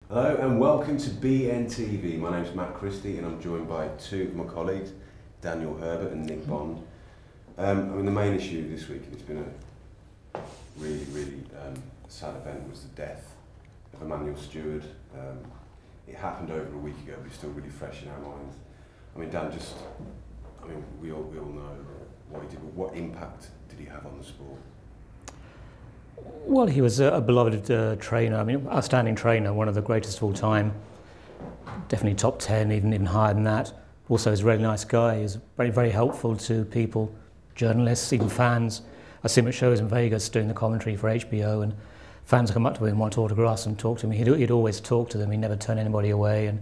Hello and welcome to BNTV. My name's Matt Christie and I'm joined by two of my colleagues, Daniel Herbert and Nick Bond. The main issue this week, and it's been a really sad event, was the death of Emanuel Steward. It happened over a week ago, but it's still really fresh in our minds. Dan, we all know what he did, but what impact did he have on the sport? Well, he was a beloved trainer. Outstanding trainer, one of the greatest of all time. Definitely top 10, even higher than that. Also, he's a really nice guy. He's very helpful to people, journalists, even fans. I see him at shows in Vegas doing the commentary for HBO, and fans come up to him and want autographs and talk to him. He'd always talk to them. He never turned anybody away. And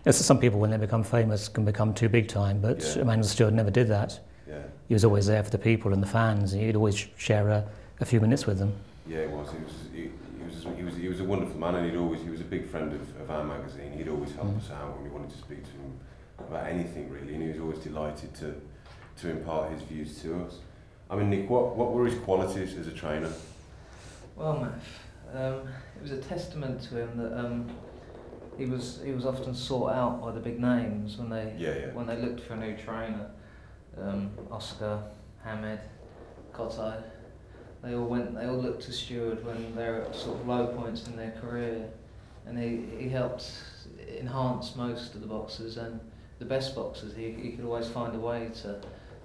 so some people, when they become famous, can become too big time. But Emanuel Steward never did that. Yeah. He was always there for the people and the fans. He'd always share a few minutes with them. Yeah, it was. He was a wonderful man, and he was a big friend of our magazine. He'd always help us out when we wanted to speak to him about anything really, and he was always delighted to impart his views to us. Nick, what were his qualities as a trainer? Well, Matt, it was a testament to him that he was often sought out by the big names when they looked for a new trainer. Oscar, Hamed, Cotto. They all looked to Steward when they were at sort of low points in their career, and he helped enhance most of the boxers, and the best boxers he could always find a way to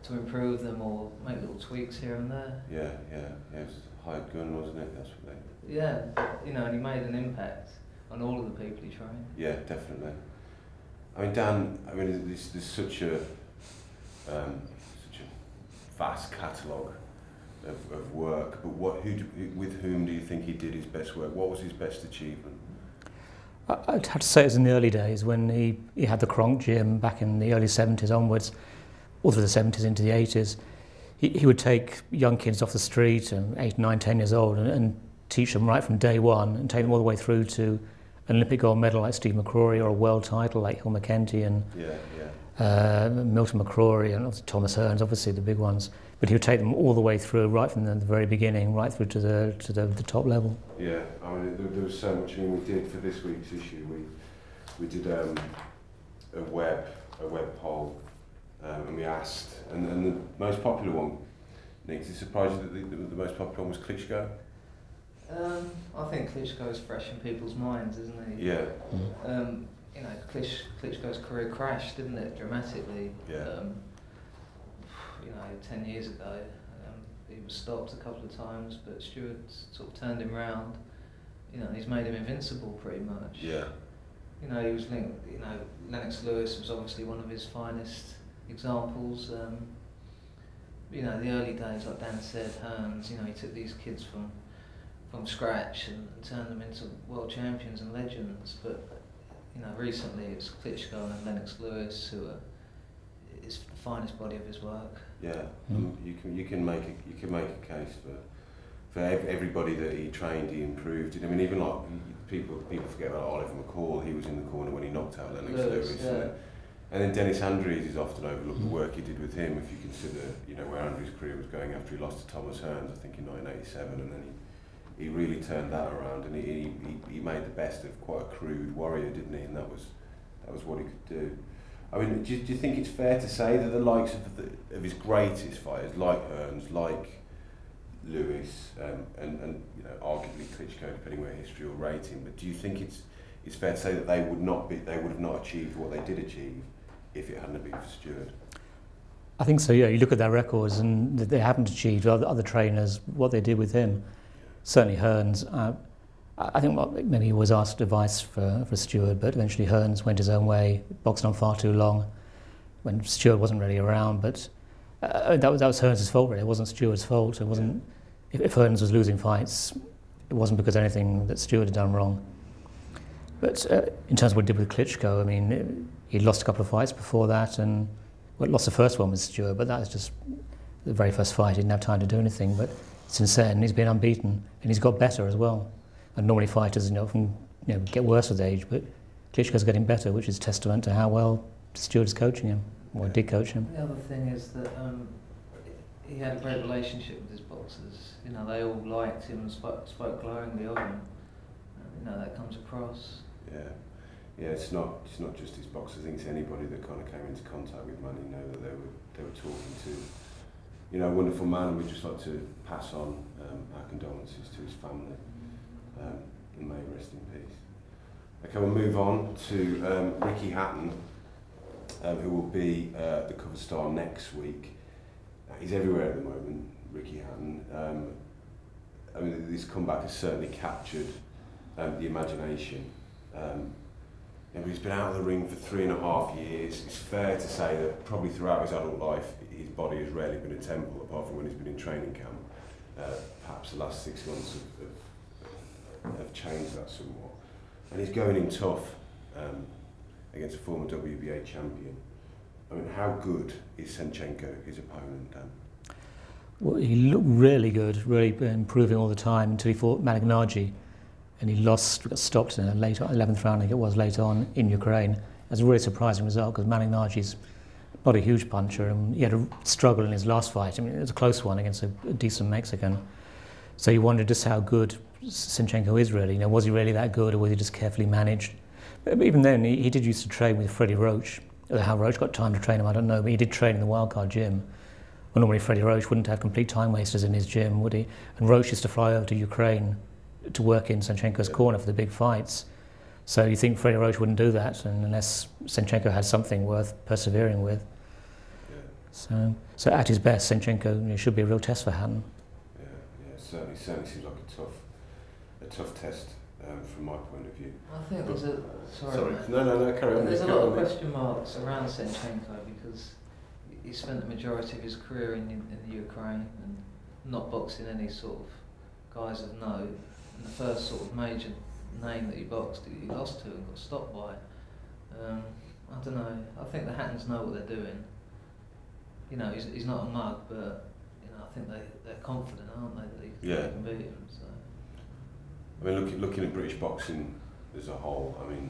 improve them or make little tweaks here and there. Yeah, it was a hired gun, wasn't it? That's what they. Yeah, and he made an impact on all of the people he trained. Yeah, definitely. Dan, there's such a vast catalogue of work, but with whom do you think he did his best work? What was his best achievement? I'd have to say it was in the early days when he had the Kronk gym back in the early 70s onwards, all through the 70s into the 80s. He would take young kids off the street, 8, 9, 10 years old, and teach them right from day one and take them all the way through to an Olympic gold medal like Steve McCrory or a world title like Hill McEntee and Milton McCrory and Thomas Hearns, obviously the big ones. But he would take them all the way through, right from the very beginning, right through to the top level. Yeah, there was so much. We did for this week's issue. We did a web poll, and we asked, and the most popular one. Nick, is it surprising that the most popular one was Klitschko? I think Klitschko's fresh in people's minds, isn't he? Yeah. Klitschko's career crashed, didn't it, dramatically? Yeah. 10 years ago, he was stopped a couple of times, but Steward sort of turned him round. He's made him invincible pretty much. Yeah. He was linked. Lennox Lewis was obviously one of his finest examples. The early days, like Dan said, Hearns. He took these kids from scratch and turned them into world champions and legends. But recently it's Klitschko and Lennox Lewis who are his finest body of his work. Yeah, you can make a case for everybody that he trained, he improved. Even like people forget about Oliver McCall. He was in the corner when he knocked out Lennox Lewis. Yeah. And then Dennis Andrews is often overlooked, the work he did with him. If you consider, where Andrews' career was going after he lost to Thomas Hearns, I think in 1987, and then he really turned that around, and he made the best of quite a crude warrior, didn't he? And that was what he could do. Do you think it's fair to say that the likes of his greatest fighters, like Hearns, like Lewis, and arguably Klitschko, depending where history will rate him, but do you think it's fair to say that they would have not achieved what they did achieve if it hadn't been for Steward? I think so, yeah. You look at their records and they haven't achieved other trainers what they did with him. Certainly Hearns. I think maybe he was asked advice for Steward, but eventually Hearns went his own way, boxing on far too long when Steward wasn't really around. But that was Hearns' fault, really. It wasn't Steward's fault. It wasn't. If Hearns was losing fights, it wasn't because of anything that Steward had done wrong. But in terms of what he did with Klitschko, he'd lost a couple of fights before that, and lost the first one with Steward, but that was just the very first fight. He didn't have time to do anything. But since then, he's been unbeaten, and he's got better as well. And normally fighters, often get worse with age, but Klitschko's getting better, which is testament to how well Steward is coaching him, or did coach him. The other thing is that he had a great relationship with his boxers. They all liked him and spoke glowingly of him. That comes across. Yeah, it's not just his boxers. I think it's anybody that kind of came into contact with Manny know that they were talking to, a wonderful man, and we'd just like to pass on our condolences to his family. And may he rest in peace. Okay, we'll move on to Ricky Hatton, who will be the cover star next week. He's everywhere at the moment, Ricky Hatton. I mean, this comeback has certainly captured the imagination. He's been out of the ring for 3.5 years. It's fair to say that probably throughout his adult life, his body has rarely been a temple, apart from when he's been in training camp. Perhaps the last 6 months have changed that somewhat. And he's going in tough against a former WBA champion. I mean, how good is Senchenko, his opponent, Dan? Well, he looked really good, really improving all the time until he fought Malignaggi. And he got stopped in a late 11th round, I think it was, later on in Ukraine. That's a really surprising result because Malignaggi's not a huge puncher, and he had a struggle in his last fight. I mean, it was a close one against a decent Mexican. So you wondered just how good Senchenko is really. Was he really that good, or was he just carefully managed? But even then, he did used to train with Freddie Roach. How Roach got time to train him, I don't know, but he did train in the Wildcard gym. Well, normally Freddie Roach wouldn't have complete time wasters in his gym, would he? And Roach used to fly over to Ukraine to work in Senchenko's corner for the big fights. So you think Freddie Roach wouldn't do that unless Senchenko had something worth persevering with. Yeah. So at his best, Senchenko should be a real test for Hatton. Yeah, certainly seems like a tough test from my point of view. I think there's a sorry. No, carry on. There's a lot of question marks around Senchenko because he spent the majority of his career in the Ukraine and not boxing any sort of guys of note. And the first sort of major name that he boxed, he lost to and got stopped by. I don't know. I think the Hattons know what they're doing. He's not a mug, but I think they're confident, aren't they, that they can beat him. So. I mean, looking at British boxing as a whole, I mean,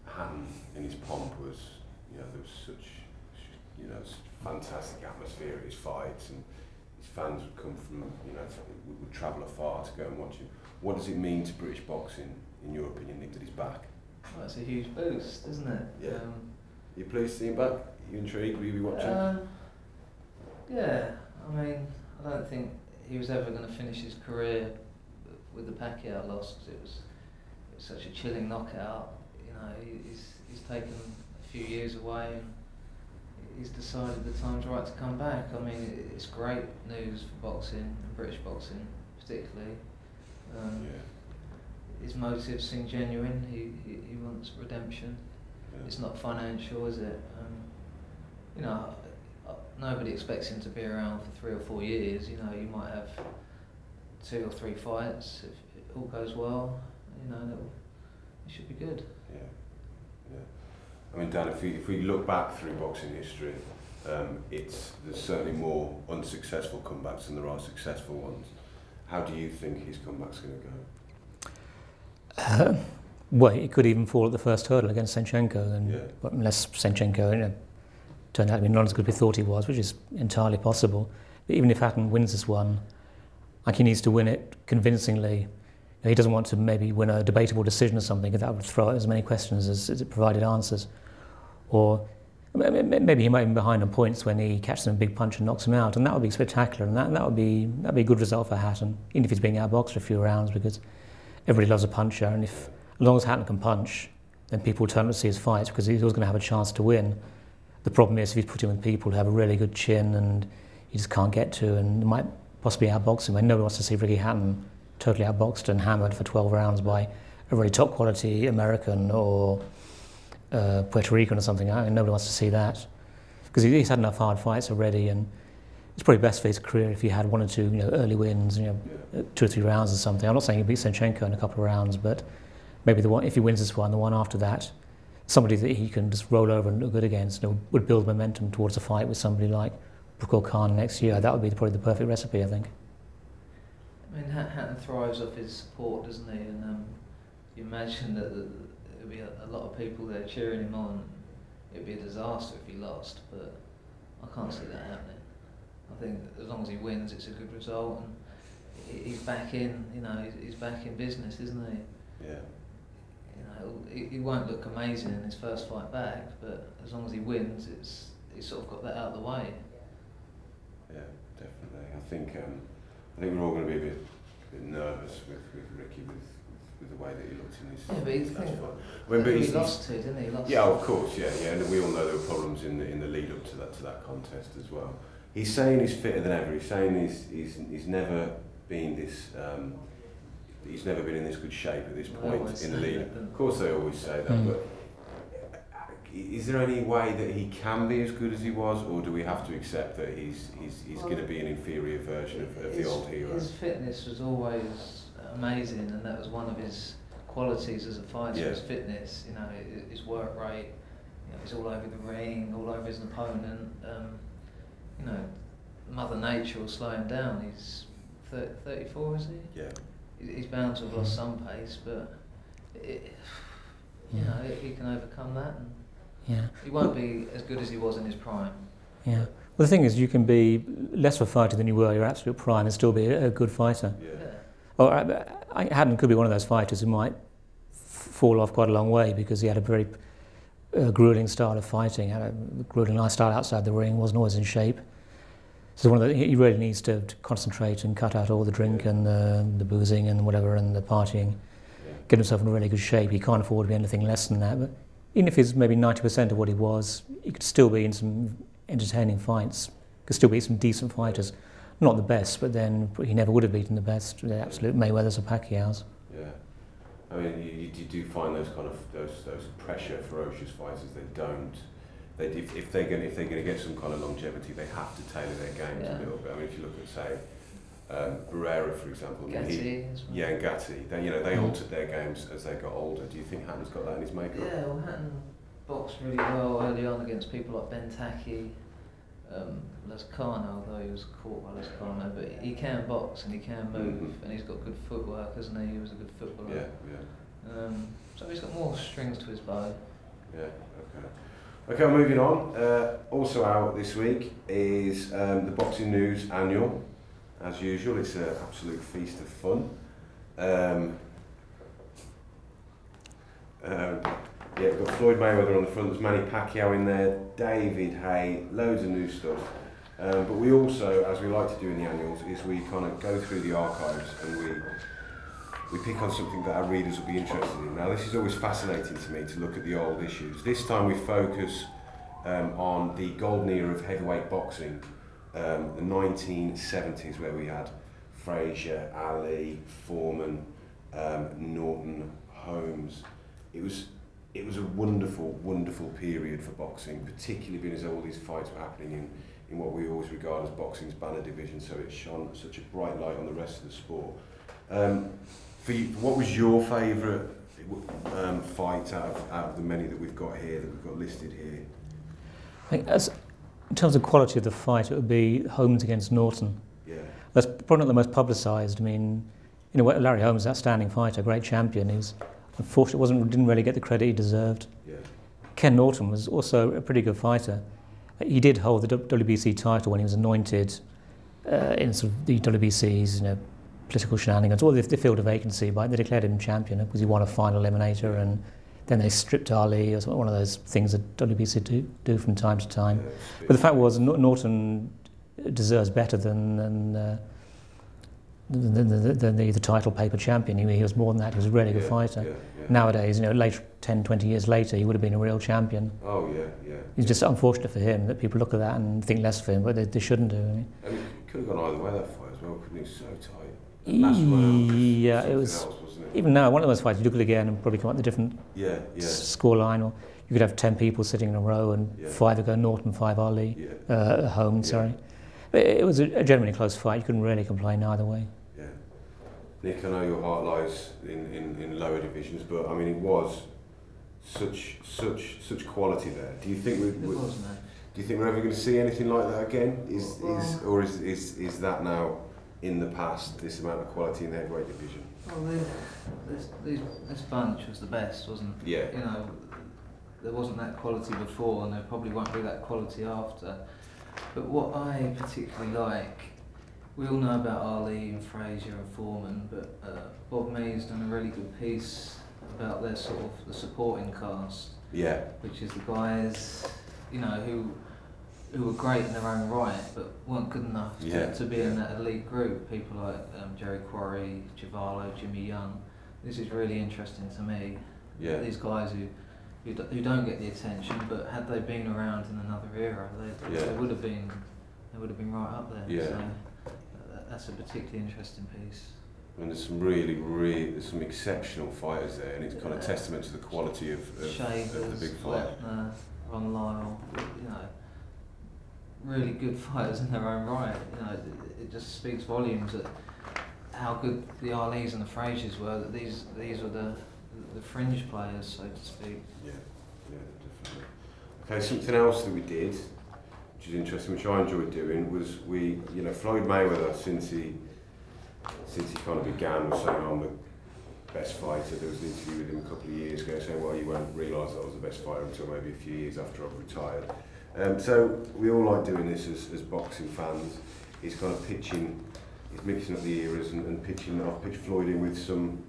Hatton in his pomp was, there was such fantastic atmosphere at his fights, and his fans would come from, would travel afar to go and watch him. What does it mean to British boxing, in your opinion, Nick, that he's back? Well, it's a huge boost, isn't it? Yeah. You pleased to see him back? You intrigued? Will you be watching? Yeah. I mean, I don't think he was ever going to finish his career with the Pacquiao loss because it was such a chilling knockout. He's taken a few years away and he's decided the time's right to come back. I mean, it's great news for boxing, and British boxing particularly. His motives seem genuine. He wants redemption. Yeah. It's not financial, is it? Nobody expects him to be around for 3 or 4 years. You might have 2 or 3 fights if it all goes well. It should be good. Yeah. I mean, Dan, if we look back through boxing history, there's certainly more unsuccessful comebacks than there are successful ones. How do you think his comeback's going to go? Well, he could even fall at the first hurdle against Senchenko, but unless Senchenko turned out to be not as good as we thought he was, which is entirely possible. But even if Hatton wins this one, he needs to win it convincingly. He doesn't want to maybe win a debatable decision or something, because that would throw out as many questions as it provided answers. Or maybe he might be behind on points when he catches him a big punch and knocks him out, and that would be spectacular, and that would be a good result for Hatton, even if he's being outboxed for a few rounds, because everybody loves a puncher, and as long as Hatton can punch, then people will turn up to see his fights because he's always going to have a chance to win. The problem is if he's put him with people who have a really good chin and he just can't get to, and might possibly outbox him. Nobody wants to see Ricky Hatton totally outboxed and hammered for 12 rounds by a really top quality American or Puerto Rican or something. Nobody wants to see that because he's had enough hard fights already, and it's probably best for his career if he had 1 or 2 early wins, 2 or 3 rounds or something. I'm not saying he'll beat Senchenko in a couple of rounds, but maybe the one, if he wins this one, the one after that, somebody that he can just roll over and look good against, would build momentum towards a fight with somebody like Brook Khan next year. That would be probably the perfect recipe, I think. I mean, Hatton thrives off his support, doesn't he? And you imagine that there'd be a lot of people there cheering him on. It'd be a disaster if he lost, but I can't see that happening. I think as long as he wins, it's a good result, and he's back in. He's back in business, isn't he? Yeah. he won't look amazing in his first fight back, but as long as he wins, he's sort of got that out of the way. Yeah, definitely. I think we're all going to be a bit nervous with Ricky with the way that he looked in his. Yeah, but he lost to, didn't he? Yeah, of course, yeah, and we all know there were problems in the lead up to that contest as well. He's saying he's fitter than ever. He's saying he's never been this. He's never been in this good shape at this point in the lead. Of course, they always say that, but is there any way that he can be as good as he was, or do we have to accept that he's going to be an inferior version of the old hero? His fitness was always amazing, and that was one of his qualities as a fighter. His fitness, his work rate. He's all over the ring, all over his opponent. Mother Nature will slow him down. He's 34, is he? Yeah. He's bound to have lost some pace, but he can overcome that. And he won't be as good as he was in his prime. Yeah. Well, the thing is, you can be less of a fighter than you were your absolute prime and still be a good fighter. Hatton could be one of those fighters who might fall off quite a long way because he had a very grueling style of fighting, had a grueling lifestyle outside the ring, wasn't always in shape. So he really needs to concentrate and cut out all the drink and the boozing and whatever and the partying, get himself in really good shape. He can't afford to be anything less than that. But even if he's maybe 90% of what he was, he could still be in some entertaining fights. Could still beat some decent fighters. Not the best, but then he never would have beaten the best, the absolute Mayweathers or Pacquiao's. Yeah. I mean, you do find those kind of those pressure, ferocious fighters. If they're going to get some kind of longevity, they have to tailor their games a little bit. I mean, if you look at say Barrera, for example, Gatti, and Gatti, they altered their games as they got older. Do you think Hatton's got that in his makeup? Yeah, well, Hatton boxed really well early on against people like Bentaki, Lascano, although he was caught by Lascano, but he can box and he can move, and he's got good footwork, hasn't he? He was a good footballer. Yeah. So he's got more strings to his bow. Yeah. Okay, moving on. Also out this week is the Boxing News Annual. As usual, it's an absolute feast of fun. We've got Floyd Mayweather on the front, there's Manny Pacquiao in there, David Hay, loads of new stuff. But we also, as we like to do in the annuals, is we kind of go through the archives and we pick on something that our readers will be interested in. Now, this is always fascinating to me to look at the old issues. This time we focus on the golden era of heavyweight boxing, the 1970s, where we had Frazier, Ali, Foreman, Norton, Holmes. It was a wonderful, wonderful period for boxing, particularly being as all these fights were happening in what we always regard as boxing's banner division, so it shone such a bright light on the rest of the sport. For you, what was your favourite fight out of the many that we've got here, that we've got listed here? I think in terms of quality of the fight, it would be Holmes against Norton. Yeah. That's probably not the most publicised. I mean, Larry Holmes, outstanding fighter, great champion. He was, unfortunately, didn't really get the credit he deserved. Yeah. Ken Norton was also a pretty good fighter. He did hold the WBC title when he was anointed in sort of the WBC's, political shenanigans, or they filled a vacancy, but they declared him champion because he won a final eliminator, and then they stripped Ali, or one of those things that WBC do from time to time. But the fact was, Norton deserves better than the title paper champion. He was more than that. He was a really good fighter. Yeah. Nowadays, later, 10, 20 years later, he would have been a real champion. Oh, yeah. It's just unfortunate for him that people look at that and think less of him, but they shouldn't do. I mean, it could have gone either way, that fight as well, couldn't it? So tight. Yeah, it was. Even now, one of those fights, you look at it again and probably come up with a different score line, or you could have 10 people sitting in a row and 5 would go Norton, 5 Ali, Holmes, sorry. But it was a genuinely close fight. You couldn't really complain either way. Yeah. Nick, I know your heart lies in lower divisions, but I mean, it was such quality there. Do you think we're ever going to see anything like that again? Is that now in the past, this amount of quality in the heavyweight division? Well, this bunch was the best, wasn't it? Yeah. There wasn't that quality before, and there probably won't be that quality after. But what I particularly like, we all know about Ali and Frazier and Foreman, but Bob Mee's done a really good piece about their sort of the supporting cast. Yeah. Which is the guys, you know, who were great in their own right, but weren't good enough to be in that elite group. People like Jerry Quarry, Givallo, Jimmy Young. This is really interesting to me. Yeah. These guys who don't get the attention, but had they been around in another era, they would have been right up there. Yeah. So that's a particularly interesting piece. And there's some there's some exceptional fighters there, and it's kind of testament to the quality of the big fight. Ron Lyle, you know, really good fighters in their own right. You know, it just speaks volumes at how good the Alis and the Fraziers were. That these were the fringe players, so to speak. Yeah, definitely. Okay, something else that we did, which is interesting, which I enjoyed doing, was Floyd Mayweather, since he kind of began, was saying I'm the best fighter. There was an interview with him a couple of years ago saying, well, you won't realise that I was the best fighter until maybe a few years after I've retired. So we all like doing this as boxing fans. He's kind of pitching, he's mixing up the eras and pitching. I've pitched Floyd in with some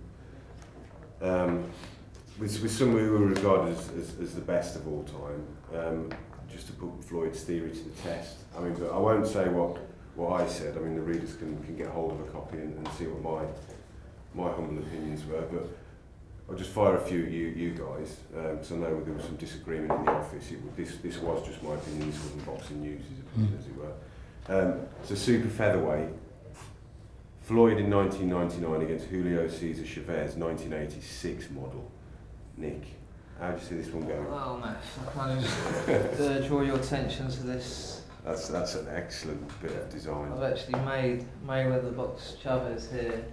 some who were regarded as the best of all time, just to put Floyd's theory to the test. I mean, but I won't say what I said. I mean, the readers can get hold of a copy and see what my humble opinions were. But I'll just fire a few at you guys, because I know there was some disagreement in the office. This was just my opinion. This wasn't boxing news, as it were. So super featherweight. Floyd in 1999 against Julio Cesar Chavez, 1986 model. Nick, how do you see this one going? Well, Matt, I kind of draw your attention to this. That's an excellent bit of design. I've actually made Mayweather box Chavez here,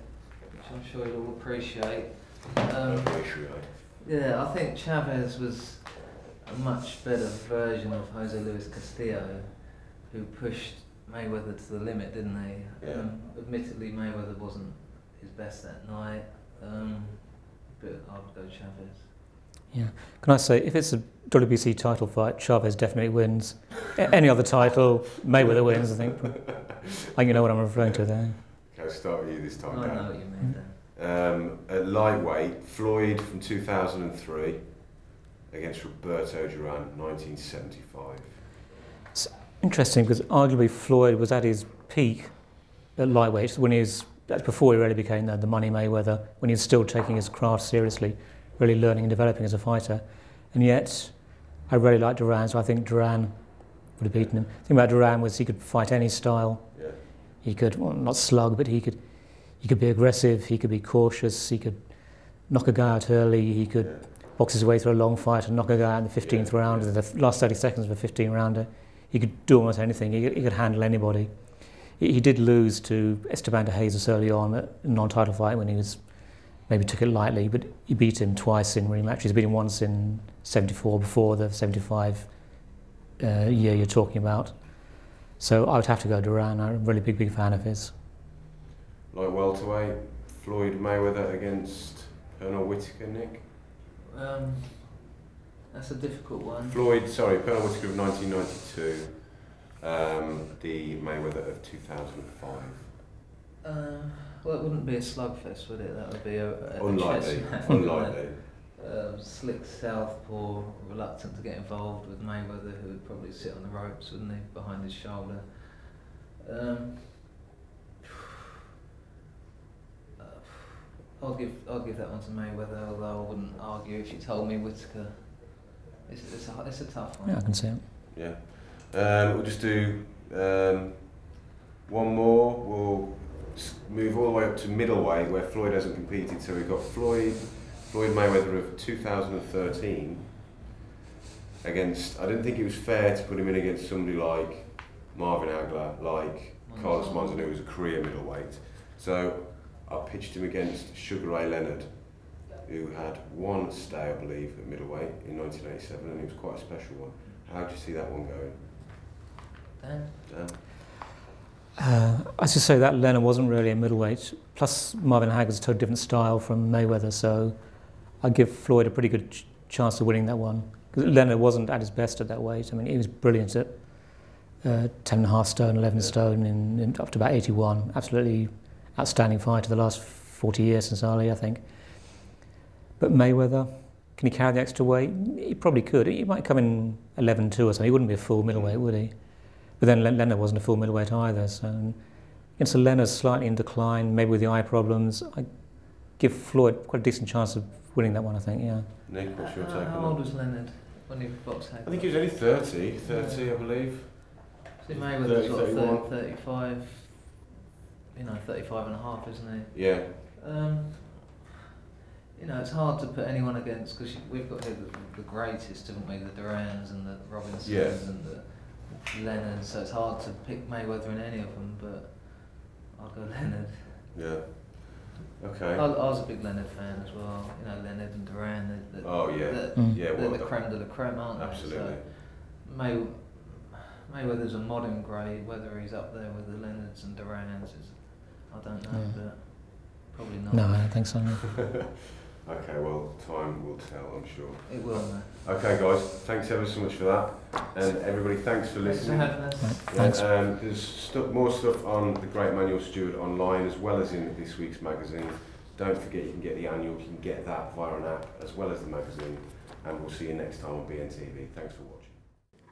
which I'm sure you'll all appreciate. Yeah, I think Chavez was a much better version of Jose Luis Castillo, who pushed Mayweather to the limit, didn't they? Yeah. Admittedly, Mayweather wasn't his best that night, but I would go Chavez. Yeah. Can I say, if it's a WBC title fight, Chavez definitely wins. Any other title, Mayweather wins, I think. I think you know what I'm referring to there. Okay, I'll start with you this time. I know what you mean there. At lightweight, Floyd from 2003 against Roberto Duran, 1975. It's interesting because arguably Floyd was at his peak at lightweight that's before he really became the money Mayweather, when he was still taking his craft seriously, really learning and developing as a fighter. And yet, I really liked Duran, so I think Duran would have beaten him. The thing about Duran was he could fight any style. Yeah. He could, well, not slug, but he could be aggressive, he could be cautious, he could knock a guy out early, he could box his way through a long fight and knock a guy out in the 15th round, the last 30 seconds of a 15-rounder. He could do almost anything, he could handle anybody. He did lose to Esteban de Jesus early on at a non-title fight when he maybe took it lightly, but he beat him twice in rematches. He's beat him once in 74 before the 75 year you're talking about. So I would have to go Duran. I'm a really big fan of his. Like welterweight, Floyd Mayweather against Pernell Whitaker, Nick? That's a difficult one. Pernell Whitaker of 1992, the Mayweather of 2005. Well, it wouldn't be a slugfest, would it? That would be a unlikely. Slick southpaw, reluctant to get involved with Mayweather, who would probably sit on the ropes, wouldn't he, behind his shoulder. I'll give that one to Mayweather, although I wouldn't argue if you told me Whitaker. It's a tough one. Yeah, I can see it. Yeah. We'll just do one more. We'll move all the way up to middleweight, where Floyd hasn't competed. So we've got Floyd Mayweather of 2013 against, I didn't think it was fair to put him in against somebody like Marvin Hagler, like Carlos Monzon, who was a career middleweight. So I pitched him against Sugar Ray Leonard, who had one stay, I believe, at middleweight in 1987, and it was quite a special one. How do you see that one going? Dan? I should say that Leonard wasn't really a middleweight. Plus, Marvin Hagler's a totally different style from Mayweather, so I'd give Floyd a pretty good chance of winning that one. Because Leonard wasn't at his best at that weight. I mean, he was brilliant at 10.5 stone, 11 stone, in up to about 81. Absolutely outstanding fighter the last 40 years since Ali, I think. But Mayweather, can he carry the extra weight? He probably could. He might come in 11-2 or something. He wouldn't be a full middleweight, would he? But then Leonard wasn't a full middleweight either. So Leonard's slightly in decline, maybe with the eye problems. I give Floyd quite a decent chance of winning that one, I think, yeah. Nick, what's your take on that? How old was Leonard when he boxed Herbert? I think he was only 30, I believe. See, Mayweather's what, 35, 35 and a half, isn't he? Yeah. It's hard to put anyone against, because we've got here the greatest, haven't we? The Durans and the Robinsons and the Leonards, so it's hard to pick Mayweather in any of them, but I'll go Leonard. Yeah. Okay. I was a big Leonard fan as well. Leonard and Duran. They're the creme de la creme, aren't they? Absolutely. So Mayweather's a modern grade. Whether he's up there with the Leonards and Durans, I don't know, but probably not. No, I don't think so. Okay, well, time will tell, I'm sure. It will, man. Okay, guys, thanks ever so much for that. And everybody, thanks for listening. Thanks for having us. Thanks. There's more stuff on the great Emanuel Steward online, as well as in this week's magazine. Don't forget you can get the annual, you can get that via an app, as well as the magazine. And we'll see you next time on BNTV. Thanks for watching.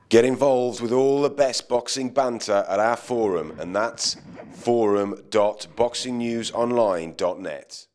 Get involved with all the best boxing banter at our forum, and that's forum.boxingnewsonline.net.